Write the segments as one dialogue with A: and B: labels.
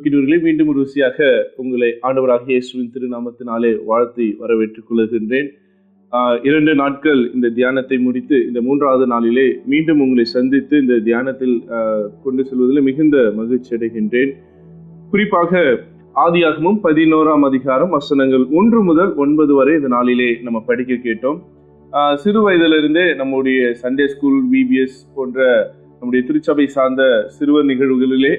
A: அன்பிற்கினவர்களே, மீண்டும் ஒரு ருசியாக உங்களை ஆண்டவராகிய இயேசுவின் திருநாமத்தினாலே வாழ்த்தி வரவேற்றுக் கொள்கின்றேன். 2 நாட்கள் இந்த தியானத்தை முடித்து இந்த 3வது நாளிலே மீண்டும் உங்களை சந்தித்து இந்த தியானத்தில் கொண்டு செல்வதில் மிகுந்த மகிழ்ச்சி அடைகின்றேன். குறிப்பாக ஆதியாகமம் 11ஆம் அதிகாரம் வசனங்கள் 1 முதல் 9 வரை இந்த நாளிலே நம்ம படிக்க கேட்டோம். சிறு வயதிலிருந்தே நம்முடைய சண்டே ஸ்கூல், விபிஎஸ் போன்ற நம்முடைய திருச்சபை சார்ந்த சிறுவர் நிகழ்வுகளிலே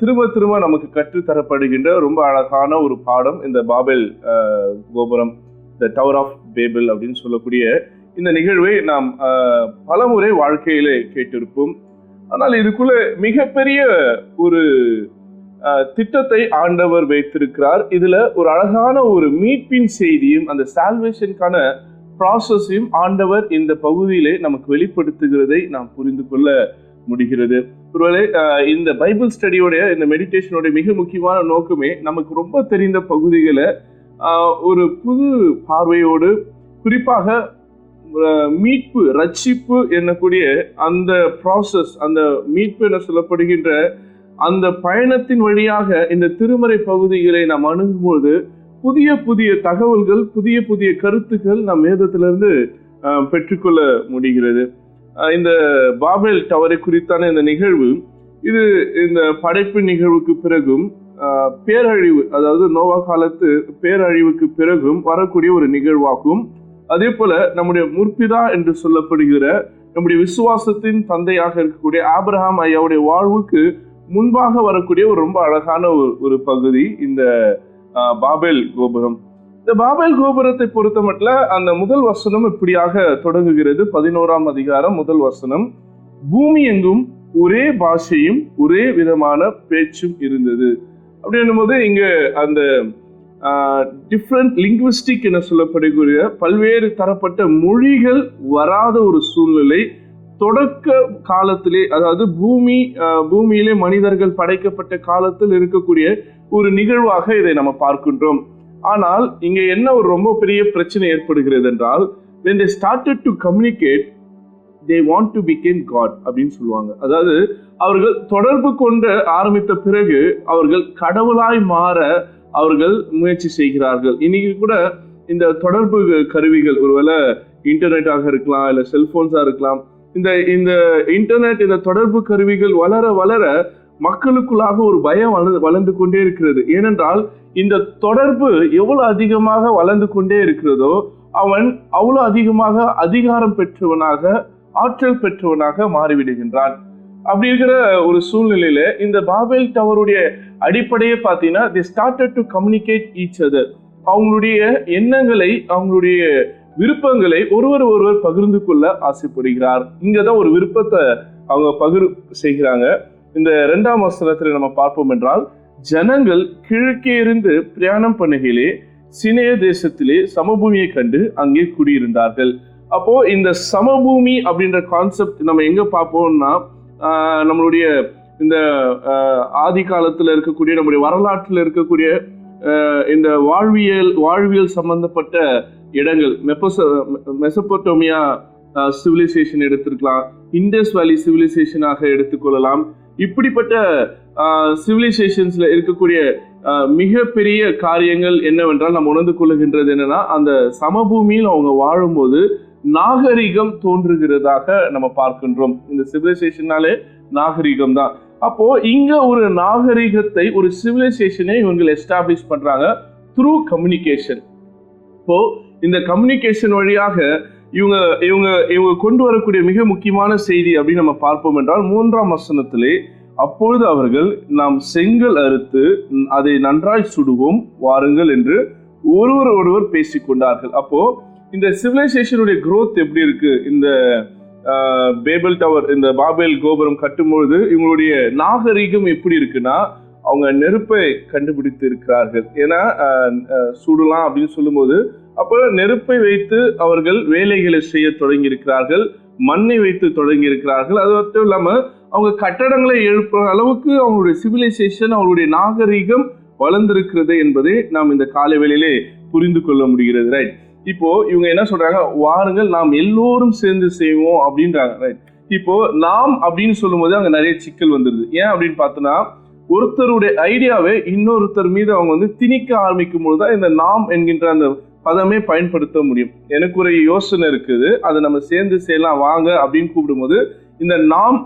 A: திரும்ப நமக்கு கற்றுத்தரப்படுகின்ற ரொம்ப அழகான ஒரு பாடம் இந்த பாபேல் கோபுரம், த டவர் ஆஃப் பேபிள் அப்படின்னு சொல்லக்கூடிய இந்த நிகழ்வை நாம் பலமுறை வாழ்க்கையிலே கேட்டிருப்போம். ஆனால் இதுக்குள்ள மிகப்பெரிய ஒரு திட்டத்தை ஆண்டவர் வைத்திருக்கிறார். இதுல ஒரு அழகான ஒரு மீட்பின் செய்தியும் அந்த சால்வேஷனுக்கான ப்ராசஸையும் ஆண்டவர் இந்த பகுதியிலே நமக்கு வெளிப்படுத்துகிறதை நாம் புரிந்து கொள்ள முடிகிறது. ஒருவேளை இந்த பைபிள் ஸ்டடியோடைய இந்த மெடிடேஷனோட மிக முக்கியமான நோக்கமே நமக்கு ரொம்ப தெரிந்த பகுதிகளை ஒரு புது பார்வையோடு, குறிப்பாக மீட்பு, ரட்சிப்பு என்னக்கூடிய அந்த ப்ராசஸ், அந்த மீட்பு என சொல்லப்படுகின்ற அந்த பயணத்தின் வழியாக இந்த திருமறை பகுதிகளை நாம் அணுகும்போது புதிய புதிய தகவல்கள், புதிய புதிய கருத்துக்கள் நம் வேதத்திலிருந்து பெற்றுக்கொள்ள முடிகிறது. இந்த பாபேல் டவரை குறித்தான இந்த நிகழ்வு, இது இந்த படைப்பு நிகழ்வுக்கு பிறகும் பேரழிவு, அதாவது நோவா காலத்து பேரழிவுக்கு பிறகும் வரக்கூடிய ஒரு நிகழ்வாகும். அதே போல நம்முடைய முற்பிதா என்று சொல்லப்படுகிற நம்முடைய விசுவாசத்தின் தந்தையாக இருக்கக்கூடிய ஆபிரகாம் ஐயாவுடைய வாழ்வுக்கு முன்பாக வரக்கூடிய ஒரு ரொம்ப அழகான ஒரு பகுதி இந்த பாபேல் கோபுரம். இந்த பாபேல் கோபுரத்தை பொறுத்த மட்டும் அந்த முதல் வசனம் இப்படியாக தொடங்குகிறது. 11ஆம் அதிகாரம் முதல் வசனம், பூமி எங்கும் ஒரே பாஷையும் ஒரே விதமான பேச்சும் இருந்தது. அப்படின்னும் போது இங்க அந்த டிஃப்ரெண்ட் லிங்குவிஸ்டிக் என சொல்லப்படுகிற பல்வேறு தரப்பட்ட மொழிகள் வராத ஒரு சூழ்நிலை தொடக்க காலத்திலே, அதாவது பூமியிலே மனிதர்கள் படைக்கப்பட்ட காலத்தில் இருக்கக்கூடிய ஒரு நிகழ்வாக இதை நம்ம பார்க்கின்றோம். ஆனால் இங்க என்ன ஒரு ரொம்ப பெரிய பிரச்சனை ஏற்படுகிறது என்றால், when they started to communicate, they want to become God அப்படின்னு சொல்லுவாங்க. அதாவது அவர்கள் தொடர்பு கொண்டு ஆரம்பித்த பிறகு அவர்கள் கடவுளாய் மாற அவர்கள் முயற்சி செய்கிறார்கள். இன்னைக்கு கூட இந்த தொடர்பு கருவிகள், ஒருவேளை இன்டர்நெட்டாக இருக்கலாம், இல்ல செல்போன்ஸா இருக்கலாம், இந்த இன்டர்நெட், இந்த தொடர்பு கருவிகள் வளர வளர மக்களுக்குள்ளாக ஒரு பயம் வளர்ந்து கொண்டே இருக்கிறது. ஏனென்றால் இந்த தொடர்பு எவ்வளவு அதிகமாக வளர்ந்து கொண்டே இருக்கிறதோ அவன் அவ்வளவு அதிகமாக அதிகாரம் பெற்றவனாக, ஆற்றல் பெற்றவனாக மாறிவிடுகின்றான். அப்படி இருக்கிற ஒரு சூழ்நிலையில இந்த பாபேல் டவருடைய அடிப்படையே பார்த்தீங்கன்னா, they started to communicate each other. அவங்களுடைய எண்ணங்களை, அவங்களுடைய விருப்பங்களை ஒருவர் பகிர்ந்து கொள்ள ஆசைப்படுகிறார். இங்கதான் ஒரு விருப்பத்தை அவங்க செய்கிறாங்க. இந்த 2ஆம் வசனத்துல நம்ம பார்ப்போம் என்றால், ஜனங்கள் கிழக்கே இருந்து பிரயாணம் பண்ணுகையிலே சினேய தேசத்திலே சமபூமியை கண்டு அங்கே குடியிருந்தார்கள். அப்போ இந்த சமபூமி அப்படின்ற கான்செப்ட் நம்ம எங்க பார்ப்போம்னா, நம்மளுடைய இந்த ஆதி காலத்துல இருக்கக்கூடிய, நம்முடைய வரலாற்றில் இருக்கக்கூடிய இந்த வாழ்வியல் சம்பந்தப்பட்ட இடங்கள், மெசபோட்டோமியா சிவிலைசேஷன் எடுத்திருக்கலாம், இண்டஸ் வேலி சிவிலைசேஷனாக எடுத்துக்கொள்ளலாம். இப்படிப்பட்ட சிவிலைசேஷன்ஸ்ல இருக்கக்கூடிய மிகப்பெரிய காரியங்கள் என்னவென்றால், நம்ம உணர்ந்து கொள்ளுகின்றது என்னன்னா, அந்த சமபூமியில் அவங்க வாழும்போது நாகரிகம் தோன்றுகிறதாக நம்ம பார்க்கின்றோம். இந்த சிவிலைசேஷனாலே நாகரிகம் தான். அப்போ இங்க ஒரு நாகரிகத்தை, ஒரு சிவிலைசேஷனை இவங்க எஸ்டாப்ளிஷ் பண்றாங்க த்ரூ கம்யூனிகேஷன். இப்போ இந்த கம்யூனிகேஷன் வழியாக இவங்க கொண்டு வரக்கூடிய மிக முக்கியமான செய்தி அப்படின்னு நம்ம பார்ப்போம் என்றால், 3ஆம் வசனத்திலே, அப்பொழுது அவர்கள், நாம் செங்கல் அறுத்து அதை நன்றாய் சுடுவோம் வாருங்கள் என்று ஒருவர் பேசிக்கொண்டார்கள். அப்போ இந்த சிவிலைசேஷனுடைய growth எப்படி இருக்கு? இந்த பேபல் டவர், இந்த பாபேல் கோபுரம் கட்டும்பொழுது இவங்களுடைய நாகரிகம் எப்படி இருக்குன்னா, அவங்க நெருப்பை கண்டுபிடித்து இருக்கிறார்கள். ஏன்னா சுடலாம் அப்படின்னு சொல்லும்போது, அப்போ நெருப்பை வைத்து அவர்கள் வேலைகளை செய்ய தொடங்கி இருக்கிறார்கள், மண்ணை வைத்து தொடங்கி இருக்கிறார்கள். அது மட்டும் இல்லாம அவங்க கட்டடங்களை எழுப்புற அளவுக்கு அவங்களுடைய சிவிலைசேஷன், அவங்களுடைய நாகரிகம் வளர்ந்திருக்கிறது என்பதை நாம் இந்த காலை வேளையிலே புரிந்து கொள்ள முடிகிறது. ரைட். இப்போ இவங்க என்ன சொல்றாங்க, வாருங்கள் நாம் எல்லோரும் சேர்ந்து செய்வோம் அப்படின்றாங்க. ரைட். இப்போ நாம் அப்படின்னு சொல்லும் போது அங்க நிறைய சிக்கல் வந்துருது. ஏன் அப்படின்னு பார்த்தோம்னா, ஒருத்தருடைய ஐடியாவை இன்னொருத்தர் மீது அவங்க வந்து திணிக்க ஆரம்பிக்கும் போதுதான் இந்த நாம் என்கின்ற அந்த பதமே பயன்படுத்த முடியும். எனக்கு ஒரு யோசனை இருக்குது, அதை நம்ம சேர்ந்து செய்யலாம் வாங்க அப்படின்னு கூப்பிடும்போது இந்த நாம்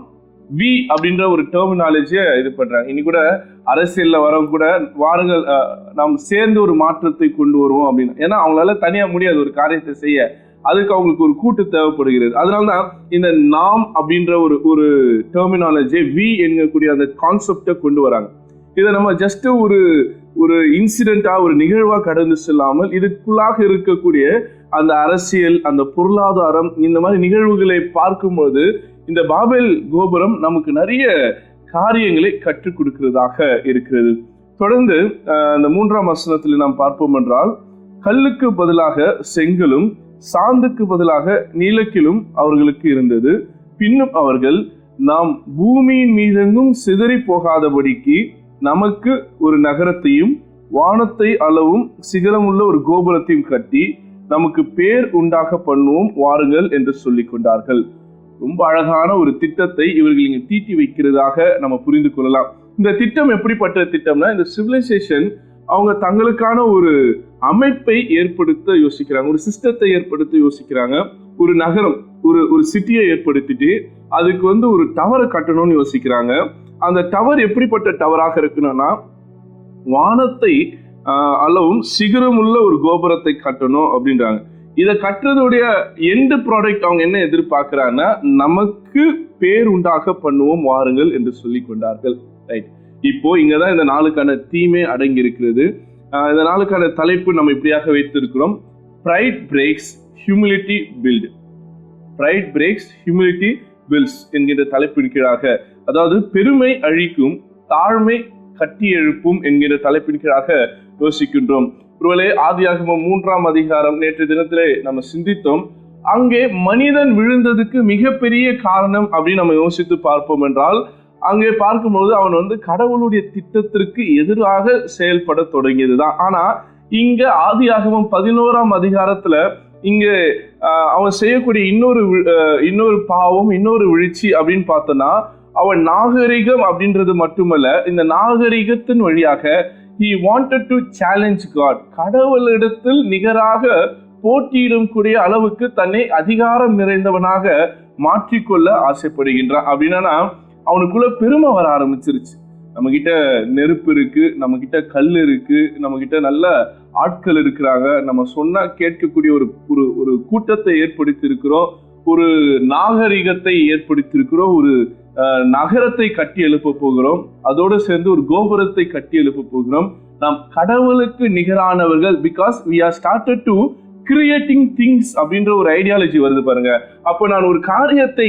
A: வி அப்படின்ற ஒரு டெர்மினாலஜியை இது பண்றாங்க. இனி கூட அரசியல்ல வரவங்க கூட வாருங்கள் நாம் சேர்ந்து ஒரு மாற்றத்தை கொண்டு வருவோம் அப்படின்னு. ஏன்னா அவங்களால தனியா முடியாது ஒரு காரியத்தை செய்ய, அதுக்கு அவங்களுக்கு ஒரு கூட்டு தேவைப்படுகிறது. அதனாலதான் இந்த நாம் அப்படின்ற ஒரு டெர்மினாலஜி வி என்கக்கூடிய அந்த கான்செப்டை கொண்டு வராங்க. இதை நம்ம ஜஸ்ட் ஒரு இன்சிடென்டா ஒரு நிகழ்வா கடந்து செல்லாமல் இதுக்குள்ளாக இருக்கக்கூடிய அந்த அரசியல், அந்த பொருளாதாரம், இந்த மாதிரி நிகழ்வுகளை பார்க்கும்போது இந்த பாபேல் கோபுரம் நமக்கு நிறைய காரியங்களை கற்றுக் கொடுக்கிறதாக இருக்கிறது. தொடர்ந்து அந்த 3ஆம் வசனத்தில் நாம் பார்ப்போம் என்றால், கல்லுக்கு பதிலாக செங்கலும் சாந்துக்கு பதிலாக நீலக்கிலும் அவர்களுக்கு இருந்தது. பின்னும் அவர்கள், நாம் பூமியின் மீதெங்கும் சிதறி போகாதபடிக்கு நமக்கு ஒரு நகரத்தையும் வானத்தை அளவும் சிகரமுள்ள ஒரு கோபுரத்தையும் கட்டி நமக்கு பேர் உண்டாக பண்ணுவோம் வாருங்கள் என்று சொல்லிக் கொண்டார்கள். ரொம்ப அழகான ஒரு திட்டத்தை இவர்கள் இங்க தீட்டி வைக்கிறதாக நம்ம புரிந்து கொள்ளலாம். இந்த திட்டம் எப்படிப்பட்ட திட்டம்னா, இந்த சிவிலைசேஷன் அவங்க தங்களுக்கான ஒரு அமைப்பை ஏற்படுத்த யோசிக்கிறாங்க, ஒரு சிஸ்டத்தை ஏற்படுத்த யோசிக்கிறாங்க. ஒரு நகரம், ஒரு சிட்டியை ஏற்படுத்திட்டு அதுக்கு வந்து ஒரு டவரை கட்டணும்னு யோசிக்கிறாங்க. அந்த டவர் எப்படிப்பட்ட டவராக இருக்கணும்னா, வானத்தை அளவும் சிகரமுள்ள ஒரு கோபுரத்தை கட்டணும் அப்படின்றாங்க. இதை கட்டுறதுடைய எண்ட் ப்ராடக்ட் அவங்க என்ன எதிர்பார்க்கிறாங்கன்னா, நமக்கு பேர் உண்டாக பண்ணுவோம் வாருங்கள் என்று சொல்லி கொண்டார்கள். ரைட், இப்போ இங்கதான் இந்த நாளுக்கான தீமே அடங்கி இருக்கிறது. இந்த நாளுக்கான தலைப்பு நம்ம இப்படியாக வைத்திருக்கிறோம், pride breaks humility build. Pride breaks humility builds என்கின்ற தலைப்பின் கீழாக, அதாவது பெருமை அழிக்கும் தாழ்மை கட்டி எழுப்பும் என்கிற தலைப்பின் கீழாக யோசிக்கின்றோம். ஒருவேளை ஆதியாகமம் 3ஆம் அதிகாரம் நேற்று தினத்திலே நம்ம சிந்தித்தோம். அங்கே மனிதன் விழுந்ததுக்கு மிகப்பெரிய காரணம் அப்படின்னு நம்ம யோசித்து பார்ப்போம் என்றால், அங்கே பார்க்கும்போது அவன் வந்து கடவுளுடைய திட்டத்திற்கு எதிராக செயல்பட தொடங்கியதுதான். ஆனா இங்க ஆதியாகமம் 11ஆம் அதிகாரத்துல இங்க அவன் செய்யக்கூடிய இன்னொரு பாவம், இன்னொரு வீழ்ச்சி அப்படின்னு பார்த்தோம்னா, அவன் நாகரிகம் அப்படின்றது மட்டுமல்ல, இந்த நாகரிகத்தின் வழியாக he wanted to challenge God. கடவுளிடத்தில் நிகராக போட்டியிடும் கூடிய அளவுக்கு தன்னை அதிகாரம் நிறைந்தவனாக மாற்றிக்கொள்ள ஆசைப்படுகின்றான். அப்படின்னா அவனுக்குள்ள பெருமை வர ஆரம்பிச்சிருச்சு. நம்ம கிட்ட நெருப்பு இருக்கு, நம்ம கிட்ட கல் இருக்கு, நம்ம கிட்ட நல்ல ஆட்கள் இருக்கிறாங்க, நம்ம சொன்னா கேட்கக்கூடிய ஒரு கூட்டத்தை ஏற்படுத்தி இருக்கிறோம், ஒரு நாகரிகத்தை ஏற்படுத்தி இருக்கிறோம், ஒரு நகரத்தை கட்டி எழுப்ப போகிறோம், அதோடு சேர்ந்து ஒரு கோபுரத்தை கட்டி எழுப்ப போகிறோம். நாம் கடவுளுக்கு நிகரானவர்கள், because we are started to creating things அப்படின்ற ஒரு ஐடியாலஜி வருது பாருங்க. அப்போ நான் ஒரு காரியத்தை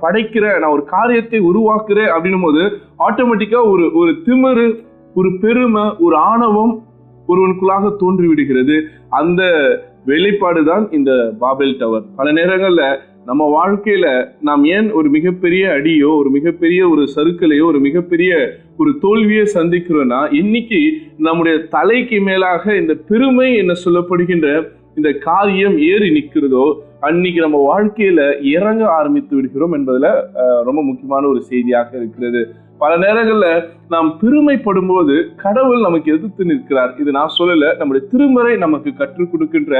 A: படைக்கிறேன், நான் ஒரு காரியத்தை உருவாக்குறேன் அப்படின்னும் போது ஆட்டோமேட்டிக்கா ஒரு திமிரு, ஒரு பெருமை, ஒரு ஆணவம் ஒருவனுக்குள்ளாக தோன்றி விடுகிறது. அந்த வெளிப்பாடுதான் இந்த பாபேல் டவர். பல நேரங்கள்ல நம்ம வாழ்க்கையில நாம் ஏன் ஒரு மிகப்பெரிய அடியோ, ஒரு மிகப்பெரிய ஒரு சறுக்கலையோ, ஒரு மிகப்பெரிய ஒரு தோல்வியை சந்திக்கிறோம்னா, இன்னைக்கு நம்முடைய தலைக்கு மேலாக இந்த பெருமை என்ன சொல்லப்படுகின்ற இந்த காரியம் ஏறி நிற்கிறதோ, அன்னைக்கு நம்ம வாழ்க்கையில இறங்க ஆரம்பித்து விடுகிறோம் என்பதுல ரொம்ப முக்கியமான ஒரு செய்தியாக இருக்கிறது. பல நேரங்கள்ல நாம் பெருமைப்படும் போது கடவுள் நமக்கு எதிர்த்து நிற்கிறார். இது நான் சொல்லல, நம்முடைய திருமறை நமக்கு கற்றுக் கொடுக்கின்ற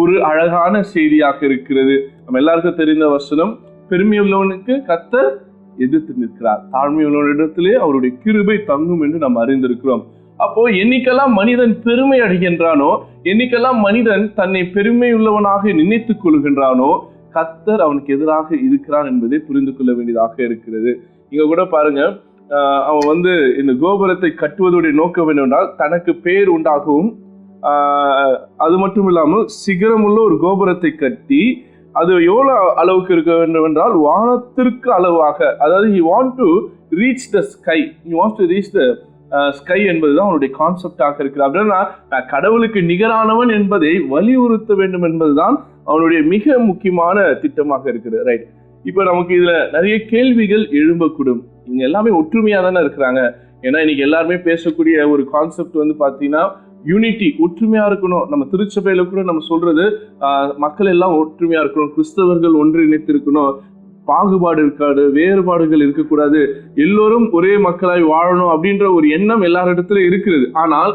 A: ஒரு அழகான செய்தியாக இருக்கிறது. நம்ம எல்லாருக்கும் தெரிந்த வசனம், பெருமை உள்ளவனுக்கு கர்த்தர் எதிர்த்து நிற்கிறார், தாழ்மை உள்ளவனிடத்திலே அவருடைய கிருபை தங்கும் என்று நாம் அறிந்திருக்கிறோம். அப்போ என்னைக்கெல்லாம் மனிதன் பெருமை அடைகின்றானோ, என்னைக்கெல்லாம் மனிதன் தன்னை பெருமை உள்ளவனாக நினைத்துக் கொள்கின்றானோ, கர்த்தர் அவனுக்கு எதிராக இருக்கிறான் என்பதை புரிந்து கொள்ள வேண்டியதாக இருக்கிறது. இங்க கூட பாருங்க, அவன் இந்த கோபுரத்தை கட்டுவதுடைய நோக்கம் என்னவென்றால் தனக்கு பேர் உண்டாகவும், அது மட்டும் இல்லாமல் சிகரமுள்ள ஒரு கோபுரத்தை கட்டி அது எவ்வளவு அளவுக்கு இருக்க வேண்டும் என்றால் வானத்திற்கு அளவாக, அதாவது he want to reach the sky, he wants to reach the sky என்பதுதான் அவனுடைய கான்செப்டாக இருக்கிறது. அப்படின்னா நான் கடவுளுக்கு நிகரானவன் என்பதை வலியுறுத்த வேண்டும் என்பதுதான் அவனுடைய மிக முக்கியமான திட்டமாக இருக்கிறது. ரைட், இப்ப நமக்கு இதுல நிறைய கேள்விகள் எழும்பக்கூடும். இங்க எல்லாமே ஒற்றுமையா தானே இருக்கிறாங்க. ஏன்னா இன்னைக்கு எல்லாருமே பேசக்கூடிய ஒரு கான்செப்ட் பாத்தீங்கன்னா யூனிட்டி, ஒற்றுமையா இருக்கணும். நம்ம திருச்சபையில கூட நம்ம சொல்றது மக்கள் எல்லாம் ஒற்றுமையா இருக்கணும், கிறிஸ்தவர்கள் ஒன்றிணைத்து இருக்கணும், பாகுபாடு இருக்காது, வேறுபாடுகள் இருக்கக்கூடாது, எல்லோரும் ஒரே மக்களாய் வாழணும் அப்படின்ற ஒரு எண்ணம் எல்லாரிடத்துல இருக்கிறது. ஆனால்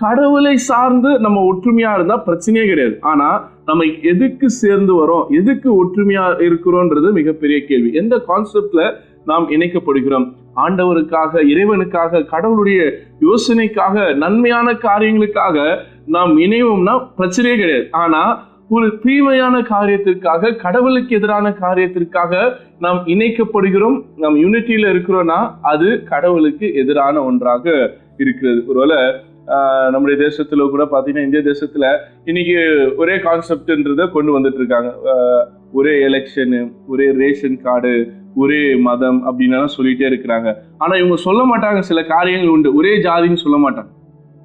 A: கடவுளை சார்ந்து நம்ம ஒற்றுமையா இருந்தா பிரச்சனையே கிடையாது. ஆனா நம்ம எதுக்கு சேர்ந்து வரோம், எதுக்கு ஒற்றுமையா இருக்கிறோன்றது மிகப்பெரிய கேள்வி. எந்த கான்செப்ட்ல நாம் இணைக்கப்படுகிறோம்? ஆண்டவருக்காக, இறைவனுக்காக, கடவுளுடைய யோசனைக்காக, நன்மையான காரியங்களுக்காக நாம் இணைவோம்னா பிரச்சனையே கிடையாது. ஆனா ஒரு தீமையான காரியத்திற்காக, கடவுளுக்கு எதிரான காரியத்திற்காக நாம் இணைக்கப்படுகிறோம், நாம் யூனிட்டியில இருக்கிறோம்னா அது கடவுளுக்கு எதிரான ஒன்றாக இருக்கிறது. ஒருவேளை நம்முடைய தேசத்துல கூட பாத்தீங்கன்னா, இந்திய தேசத்துல இன்னைக்கு ஒரே கான்செப்ட்ன்றத கொண்டு வந்துட்டு இருக்காங்க. ஒரே எலெக்ஷனு, ஒரே ரேஷன் கார்டு, ஒரே மதம் அப்படின்னு சொல்லிட்டே இருக்கிறாங்க. ஆனா இவங்க சொல்ல மாட்டாங்க, சில காரியங்கள் உண்டு. ஒரே ஜாதின்னு சொல்ல மாட்டாங்க,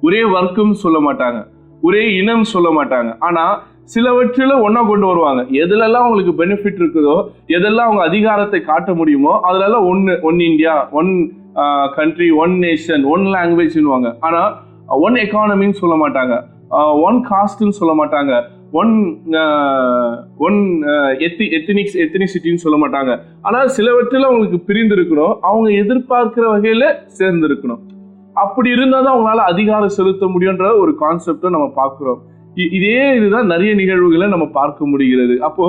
A: ஒரே வர்க்கம் சொல்ல மாட்டாங்க, ஒரே இனம் சொல்ல மாட்டாங்க. ஆனா சிலவற்றில ஒன்னா கொண்டு வருவாங்க. எதுலெல்லாம் அவங்களுக்கு பெனிஃபிட் இருக்குதோ, எதெல்லாம் அவங்க அதிகாரத்தை காட்ட முடியுமோ அதுலெல்லாம் one India, one country, one nation, one லாங்குவேஜ்னுவாங்க. ஆனா ஒன் எக்கானமின்னு சொல்ல மாட்டாங்க, ஒன் காஸ்ட்னு சொல்ல மாட்டாங்க, ஒன் எத்தனிசிட்டின்னு சொல்ல மாட்டாங்க. ஆனா சிலவற்றில் அவங்களுக்கு பிரிந்து இருக்கணும், அவங்க எதிர்பார்க்கிற வகையில சேர்ந்து இருக்கணும். அப்படி இருந்தாதான் அவங்களால அதிகாரம் செலுத்த முடியுன்ற ஒரு கான்செப்டை நம்ம பார்க்கிறோம். இதுதான் நிறைய நிகழ்வுகளை நம்ம பார்க்க முடிகிறது. அப்போ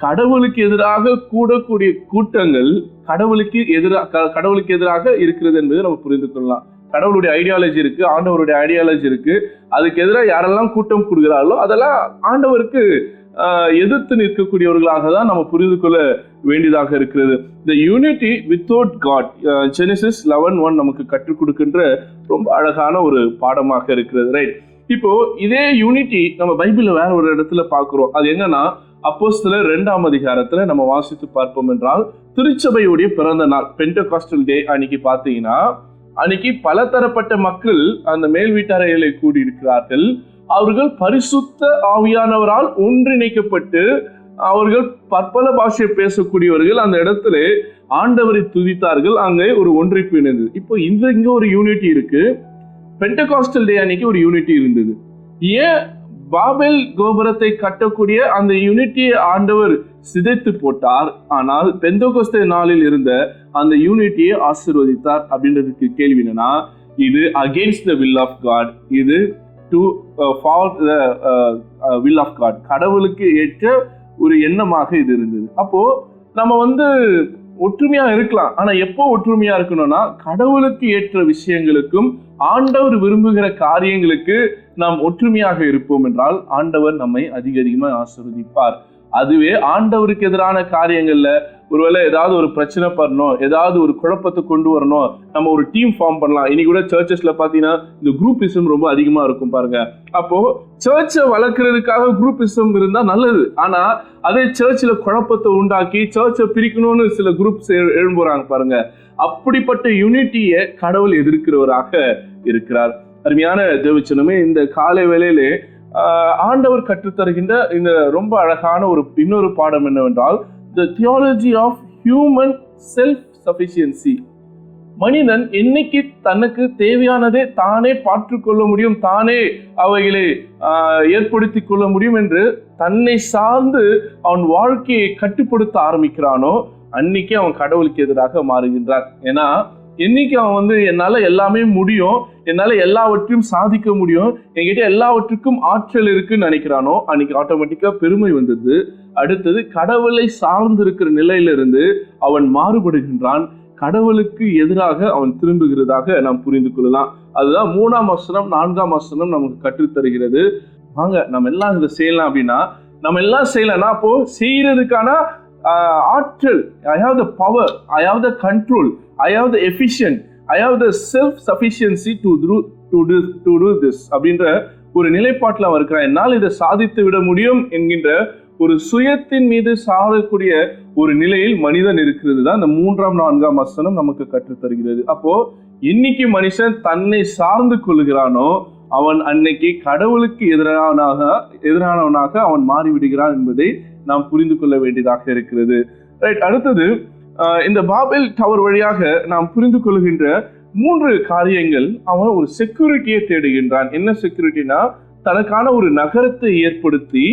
A: கடவுளுக்கு எதிராக கூடக்கூடிய கூட்டங்கள் கடவுளுக்கு எதிராக இருக்கிறது என்பதை நம்ம புரிந்து கொள்ளலாம். கடவுளுடைய ஐடியாலஜி இருக்கு, ஆண்டவருடைய ஐடியாலஜி இருக்கு. அதுக்கு எதிராக யாரெல்லாம் கூட்டம் கொடுக்கிறார்களோ அதெல்லாம் ஆண்டவருக்கு எதிர்த்து நிற்கக்கூடியவர்களாக தான் நம்ம புரிந்து கொள்ள வேண்டியதாக இருக்கிறது. The unity without God, Genesis 11:1 நமக்கு கற்றுக் கொடுக்கின்ற ரொம்ப அழகான ஒரு பாடமாக இருக்கிறது. ரைட், இப்போ இதே யூனிட்டி நம்ம பைபிள்ல வேற ஒரு இடத்துல பார்க்கிறோம். அது என்னன்னா, அப்போஸ்தலர் 2ஆம் அதிகாரத்துல நம்ம வாசித்து பார்ப்போம் என்றால், திருச்சபையுடைய பிறந்த நாள் பெண்டெகாஸ்டல் டே அன்னைக்கு பார்த்தீங்கன்னா, அன்னைக்கு பலதரப்பட்ட மக்கள் அந்த மேல் வீட்டறையிலே கூடியிருக்கிறார்கள். அவர்கள் பரிசுத்த ஆவியானவரால் ஒன்றிணைக்கப்பட்டு அவர்கள் பற்பல பாஷை பேசக்கூடியவர்கள் அந்த இடத்துல ஆண்டவரை துதித்தார்கள். அங்கே ஒரு ஒன்றிப்பு இருந்தது. இப்போ இங்க ஒரு யூனிட்டி இருக்கு. பெண்டெகாஸ்டல் டே அன்னைக்கு ஒரு யூனிட்டி இருந்தது. ஏன் பாபேல் கோபுரத்தை கட்டக்கூடிய அந்த யூனிட்டியை ஆண்டவர் சிதைத்து போட்டார், ஆனால் பெந்தெகோஸ்தே நாளில் இருந்த அந்த யூனிட்டியை ஆசீர்வதித்தார் அப்படின்றதுக்கு கேள்வி என்னன்னா, இது against the will of God, இது to for the will of God, கடவுளுக்கு ஏற்ற ஒரு எண்ணமாக இது இருந்தது. அப்போ நம்ம ஒற்றுமையா இருக்கலாம். ஆனா எப்போ ஒற்றுமையா இருக்கணும்னா, கடவுளுக்கு ஏற்ற விஷயங்களுக்கும் ஆண்டவர் விரும்புகிற காரியங்களுக்கு நாம் ஒற்றுமையாக இருப்போம் என்றால் ஆண்டவர் நம்மை அதிகமாக ஆசீர்வதிப்பார். அதுவே ஆண்டவருக்கு எதிரான காரியங்கள்ல ஒருவேளை ஏதாவது ஒரு பிரச்சனை பண்ணணும், ஏதாவது ஒரு குழப்பத்தை கொண்டு வரணும், நம்ம ஒரு டீம் ஃபார்ம் பண்ணலாம். இன்னைக்கு கூட சர்ச்சஸ்ல பாத்தீங்கன்னா இந்த குரூப்பிசம் ரொம்ப அதிகமா இருக்கும் பாருங்க. அப்போ சர்ச்சை வளர்க்கறதுக்காக குரூப்பிசம் இருந்தா நல்லது. ஆனா அதே சர்ச்சில் குழப்பத்தை உண்டாக்கி சர்ச்சை பிரிக்கணும்னு சில குரூப்ஸ் எழும்புறாங்க பாருங்க. அப்படிப்பட்ட யூனிட்டியை கடவுள் எதிர்க்கிறவராக இருக்கிறார். அருமையான தேவச்சனமே, இந்த காலை வேளையிலே ஆண்டவர் கற்றுத்தருகின்ற இந்த ரொம்ப அழகான இன்னொரு பாடம் என்னவென்றால், the theology of human self-sufficiency. மனிதன் என்னைக்கு தனக்கு தேவையானதை தானே பார்த்துக்கொள்ள முடியும், தானே அவைகளை ஏற்படுத்தி கொள்ள முடியும் என்று தன்னை சார்ந்து அவன் வாழ்க்கையை கட்டுப்படுத்த ஆரம்பிக்கிறானோ அன்னைக்கு அவன் கடவுளுக்கு எதிராக மாறுகின்றான். ஏன்னா என்னைக்கு அவன் என்னால எல்லாமே முடியும், என்னால எல்லாவற்றையும் சாதிக்க முடியும், என்கிட்ட எல்லாவற்றுக்கும் ஆற்றல் இருக்குன்னு நினைக்கிறானோ அன்னைக்கு ஆட்டோமேட்டிக்கா பெருமை வந்தது. அடுத்தது கடவுளை சார்ந்து இருக்கிற நிலையிலிருந்து அவன் மாறுபடுகின்றான், கடவுளுக்கு எதிராக அவன் திரும்புகிறதாக நாம் புரிந்து கொள்ளலாம். அதுதான் 3ஆம் வசனம் 4ஆம் வசனம் நமக்கு கற்றுத்தருகிறது. வாங்க நம்ம எல்லாம் இதை செய்யலாம் அப்படின்னா, நம்ம எல்லாம் செய்யலாம்னா அப்போ செய்யறதுக்கான ஆற்றல், I have the power, I have the control, I have the efficient, I have the self-sufficiency to do this அப்படின்ற ஒரு நிலைப்பாட்டில் அவன் இருக்கிறான். என்னால் இதை சாதித்து விட முடியும் என்கின்ற ஒரு சுயத்தின் மீது சாரக்கூடிய ஒரு நிலையில் மனிதன் இருக்கிறது தான் இந்த 3ஆம் 4ஆம் வசனம் நமக்கு கற்றுத்தருகிறது. அப்போ இன்னைக்கு மனுஷன் தன்னை சார்ந்து கொள்கிறானோ அவன் அன்னைக்கு கடவுளுக்கு எதிரானவனாக அவன் மாறிவிடுகிறான் என்பதை நாம் புரிந்து கொள்ள வேண்டியதாக இருக்கிறது. ரைட், அடுத்தது இந்த பாபேல் டவர் வழியாக நாம் புரிந்து கொள்கின்ற 3 காரியங்கள். அவன் ஒரு செக்யூரிட்டியை தேடுகின்றான். என்ன செக்யூரிட்டினா, தனக்கான ஒரு நகரத்தை ஏற்படுத்தி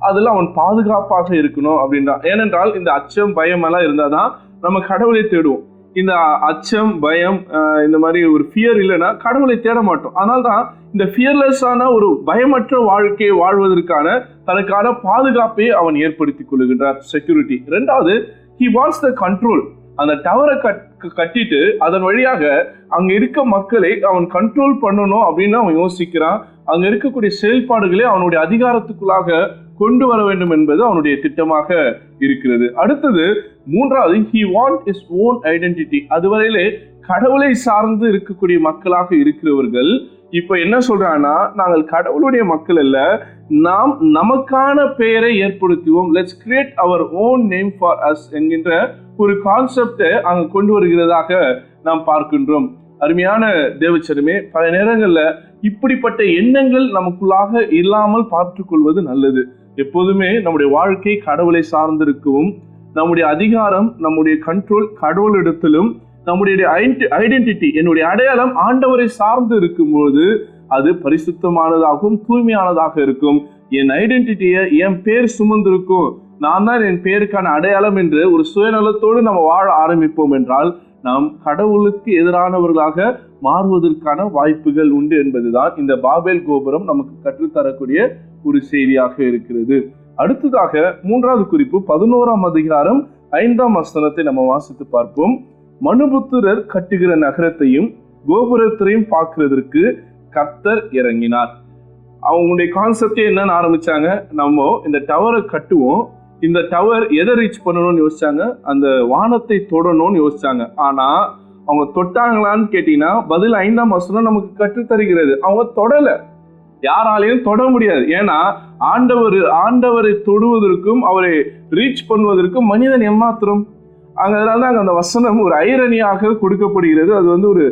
A: அதுல அவன் பாதுகாப்பாக இருக்கணும் அப்படின்றான். ஏனென்றால் இந்த அச்சம் பயம் எல்லாம் இருந்தாதான் நம்ம கடவுளை தேடுவோம். இந்த அச்சம் பயம் இந்த மாதிரி ஒரு ஃபியர் இல்லைன்னா கடவுளை தேட மாட்டோம். அதனால்தான் இந்த ஃபியர்லெஸ்ஸான ஒரு பயமற்ற வாழ்க்கையை வாழ்வதற்கான தனக்கான பாதுகாப்பை அவன் ஏற்படுத்திக் கொள்கின்றார், செக்யூரிட்டி. ரெண்டாவது, he wants the control. அந்த டவரை கட்டிட்டு அதன் வழியாக அங்க இருக்க மக்களை அவன் கண்ட்ரோல் பண்ணணும் அப்படின்னு அவன் யோசிக்கிறான். அங்க இருக்கக்கூடிய செயல்பாடுகளை அவனுடைய அதிகாரத்துக்குள்ளாக கொண்டு வர வேண்டும் என்பது அவனுடைய திட்டமாக இருக்கிறது. அடுத்தது மூன்றாவது, he want his own identity. அதுவரையிலே கடவுளை சார்ந்து இருக்கக்கூடிய மக்களாக இருக்கிறவர்கள் இப்ப என்ன சொல்றாங்கன்னா, நாங்கள் கடவுளுடைய மக்கள் அல்ல, நாம் நமக்கான பெயரை ஏற்படுத்துவோம், let's create our own name for us என்கின்ற ஒரு கான்செப்டை அங்க கொண்டு வருகிறதாக நாம் பார்க்கின்றோம். அருமையான தேவச்சனமே, பல நேரங்கள்ல இப்படிப்பட்ட எண்ணங்கள் நமக்குள்ளாக இல்லாமல் பார்த்துக் கொள்வது நல்லது. எப்போதுமே நம்முடைய வாழ்க்கை கடவுளை சார்ந்திருக்கவும், நம்முடைய அதிகாரம் நம்முடைய கண்ட்ரோல் கடவுளிடத்திலும், நம்முடைய ஐடென்டிட்டி என்னுடைய அடையாளம் ஆண்டவரை சார்ந்து இருக்கும்போது அது பரிசுத்தமானதாகவும் தூய்மையானதாக இருக்கும். என் ஐடென்டிட்டியை என் பேர் சுமந்திருக்கும், நான் தான் என் பேருக்கான அடையாளம் என்று ஒரு சுயநலத்தோடு நம்ம வாழ ஆரம்பிப்போம் என்றால் நாம் கடவுளுக்கு எதிரானவர்களாக மாறுவதற்கான வாய்ப்புகள் உண்டு என்பதுதான் இந்த பாபேல் கோபுரம் நமக்கு கற்றுத்தரக்கூடிய ஒரு செய்தியாக இருக்கிறது. அடுத்ததாக மூன்றாவது குறிப்பு 11ஆம் அதிகாரம் 5ஆம் வசனத்தை நம்ம வாசித்து பார்ப்போம். மனுபுத்திரர் கட்டுகிற நகரத்தையும் கோபுரத்தையும் பார்க்கிறதற்கு கர்த்தர் இறங்கினார். அவங்களுடைய கான்செப்டே என்னன்னு ஆரம்பிச்சாங்க, நம்ம இந்த டவரை கட்டுவோம், இந்த டவர் எதை ரீச் பண்ணணும்னு யோசிச்சாங்க, அந்த வானத்தை தொடணும்னு யோசிச்சாங்க. ஆனா அவங்க தொட்டாங்களான்னு கேட்டீங்கன்னா பதில் 5ஆம் வசனம் நமக்கு கற்றுத்தருகிறது. அவங்க தொடல, யாராலையும் தொட முடியாது. ஏன்னா ஆண்டவரை தொடுவதற்கும் அவரை ரீச் பண்ணுவதற்கும் மனிதன் ஏமாத்திரம். அதனாலதான் அந்த வசனம் ஒரு ஐரணியாக கொடுக்கப்படுகிறது. அது வந்து ஒரு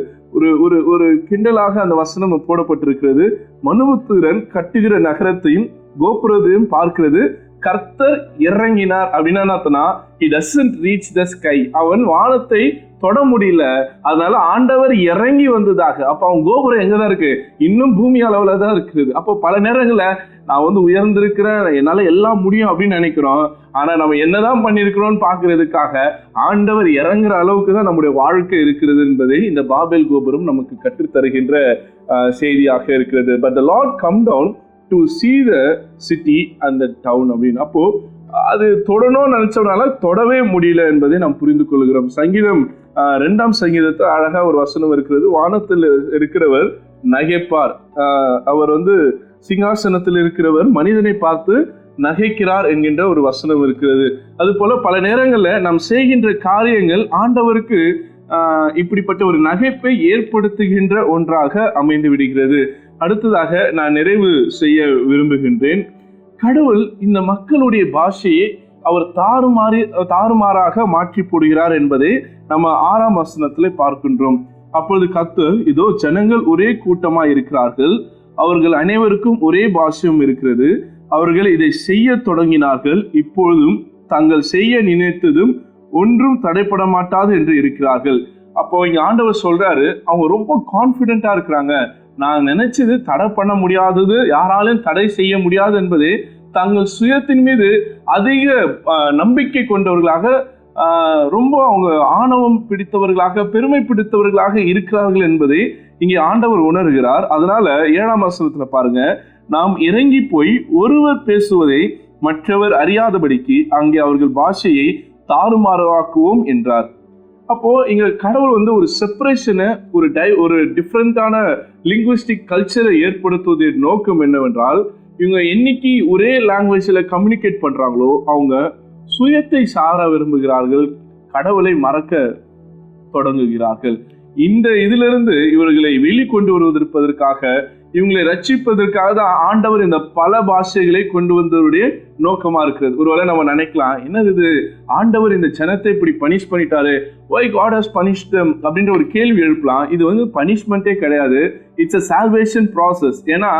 A: ஒரு ஒரு கிண்டலாக அந்த வசனம் போடப்பட்டிருக்கிறது. மனுபுத்திரன் கட்டுகிற நகரத்தையும் கோபுரத்தையும் பார்க்கிறது கர்த்தர் இறங்கினார். அப்படின்னா he doesn't reach the sky. அவன் வானத்தை தொட முடியல, அதனால ஆண்டவர் இறங்கி வந்ததாக. அப்ப அவன் கோபுரம் எங்கதான் இருக்கு, இன்னும் பூமி அளவுல தான் இருக்குது. அப்போ பல நேரங்கள்ல நான் வந்து உயர்ந்திருக்கிறேன், என்னால எல்லாம் முடியும் அப்படின்னு நினைக்கிறோம். ஆனா நம்ம என்னதான் பண்ணிருக்கிறோம்னு பாக்குறதுக்காக ஆண்டவர் இறங்குற அளவுக்கு தான் நம்முடைய வாழ்க்கை இருக்கிறது என்பதை இந்த பாபேல் கோபுரம் நமக்கு கற்றுத்தருகின்ற செய்தியாக இருக்கிறது. But the Lord come down to see the city and the town அப்படின்னு. அப்போ அது தொடணும்னு நினைச்சவனால தொடவே முடியல என்பதை நாம் புரிந்து கொள்கிறோம். சங்கீதம் 2ஆம் சங்கீதத்தை அழகா ஒரு வசனம் இருக்கிறது. வானத்தில் இருக்கிறவர் நகைப்பார், அவர் வந்து சிங்காசனத்தில் இருக்கிறவர் மனிதனை பார்த்து நகைக்கிறார் என்கின்ற ஒரு வசனம் இருக்கிறது. அது போல பல நேரங்கள்ல நாம் செய்கின்ற காரியங்கள் ஆண்டவருக்கு இப்படிப்பட்ட ஒரு நகைப்பை ஏற்படுத்துகின்ற ஒன்றாக அமைந்து விடுகிறது. அடுத்ததாக நான் நிறைவு செய்ய விரும்புகின்றேன். கடவுள் இந்த மக்களுடைய பாஷையை அவர் தாறுமாறாக மாற்றி போடுகிறார் என்பதை நம்ம 6ஆம் வசனத்திலே பார்க்கின்றோம். அப்பொழுது கர்த்தர், இதோ ஜனங்கள் ஒரே கூட்டமாய் இருக்கிறார்கள், அவர்கள் அனைவருக்கும் ஒரே பாஷையும் இருக்கிறது, அவர்கள் இதை செய்ய தொடங்கினார்கள், இப்பொழுதும் தங்கள் செய்ய நினைத்ததும் ஒன்றும் தடைப்பட மாட்டாது என்று இருக்கிறார்கள். அப்போ இங்க ஆண்டவர் சொல்றாரு, அவங்க ரொம்ப கான்பிடென்டா இருக்கிறாங்க, நான் நினைச்சது தடை பண்ண முடியாதது, யாராலும் தடை செய்ய முடியாது என்பதை தங்கள் சுயத்தின் மீது அதிக நம்பிக்கை கொண்டவர்களாக, ரொம்ப அவங்க ஆணவம் பிடித்தவர்களாக, பெருமை பிடித்தவர்களாக இருக்கிறார்கள் என்பதை இங்கே ஆண்டவர் உணர்கிறார். அதனால 7ஆம் வசனத்துல பாருங்க, நாம் இறங்கி போய் ஒருவர் பேசுவதை மற்றவர் அறியாதபடிக்கு அங்கே அவர்கள் பாஷையை தாறுமாறாக்குவோம் என்றார். அப்போ இங்க கடவுள் வந்து ஒரு செப்பரேஷனை, ஒரு டிஃப்ரெண்டான லிங்குவிஸ்டிக் கல்ச்சரை ஏற்படுத்துவதன் நோக்கம் என்னவென்றால், இவங்க என்னைக்கு ஒரே லாங்குவேஜ்ல கம்யூனிகேட் பண்றாங்களோ அவங்க சுயத்தை சார விரும்புகிறார்கள், கடவுளை மறக்க தொடங்குகிறார்கள். இந்த இதிலிருந்து இவர்களை வெளிக்கொண்டு வருவதற்காக, இவங்களை ரட்சிப்பதற்காக தான் ஆண்டவர் இந்த பல பாஷைகளை கொண்டு வந்தவருடைய நோக்கமா இருக்கிறது. ஒருவேளை நம்ம நினைக்கலாம், என்னது இது, ஆண்டவர் இந்த ஜனத்தை இப்படி பனிஷ் பண்ணிட்டாரு, why God has punished them அப்படின்ற ஒரு கேள்வி எழுப்பலாம். இது வந்து பனிஷ்மெண்டே கிடையாது, இட்ஸ் a salvation process. ஏன்னா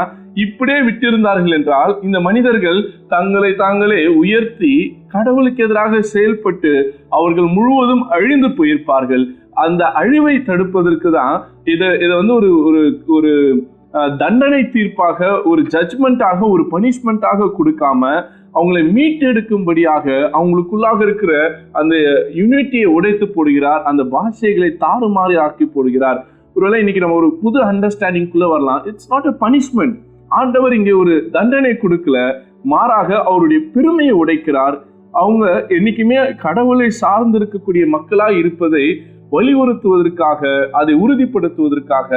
A: இப்படியே விட்டிருந்தார்கள் என்றால் இந்த மனிதர்கள் தங்களை தாங்களே உயர்த்தி கடவுளுக்கு எதிராக செயல்பட்டு அவர்கள் முழுவதும் அழிந்து போயிருப்பார்கள். அந்த அழிவை தடுப்பதற்கு தான் இதை வந்து ஒரு தண்டனை தீர்ப்பாக, ஒரு ஜட்ஜ்மெண்டாக, ஒரு பனிஷ்மெண்டாக கொடுக்காம அவங்களை மீட்டெடுக்கும்படியாக அவங்களுக்குள்ளாக இருக்கிற அந்த யூனிட்டியை உடைத்து போடுகிறார், அந்த பாஷைகளை தாறுமாறி ஆக்கி போடுகிறார். ஒருவேளை இன்னைக்கு நம்ம ஒரு புது அண்டர்ஸ்டாண்டிங்குள்ள வரலாம். It's not a punishment. ஆண்டவர் இங்கே ஒரு தண்டனை கொடுக்கல, மாறாக அவருடைய பெருமையை உடைக்கிறார். அவங்க என்னைக்குமே கடவுளை சார்ந்து இருக்கக்கூடிய மக்களா இருப்பதை வலியுறுத்துவதற்காக, அதை உறுதிப்படுத்துவதற்காக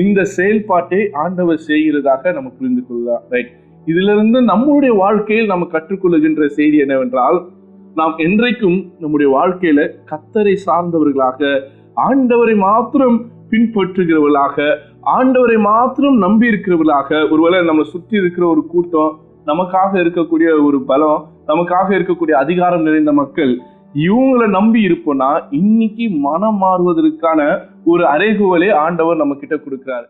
A: இந்த செயல்பாட்டை ஆண்டவர் செய்கிறதாக நம்ம புரிந்து கொள்ளலாம். ரைட். இதிலிருந்து நம்முடைய வாழ்க்கையில் நம்ம கற்றுக்கொள்ளுகின்ற செய்தி என்னவென்றால், நாம் என்றைக்கும் நம்முடைய வாழ்க்கையில கர்த்தரை சார்ந்தவர்களாக, ஆண்டவரை மாத்திரம் பின்பற்றுகிறவர்களாக, ஆண்டவரை மாத்திரம் நம்பி இருக்கிறவர்களாக, ஒருவேளை நம்ம சுற்றி இருக்கிற ஒரு கூட்டம், நமக்காக இருக்கக்கூடிய ஒரு பலம், நமக்காக இருக்கக்கூடிய அதிகாரம் நிறைந்த மக்கள், இவங்களை நம்பி இருப்போம்னா இன்னைக்கு மனம் மாறுவதற்கான ஒரு அறைகூவலை ஆண்டவர் நம்ம கிட்ட கொடுக்கிறார்.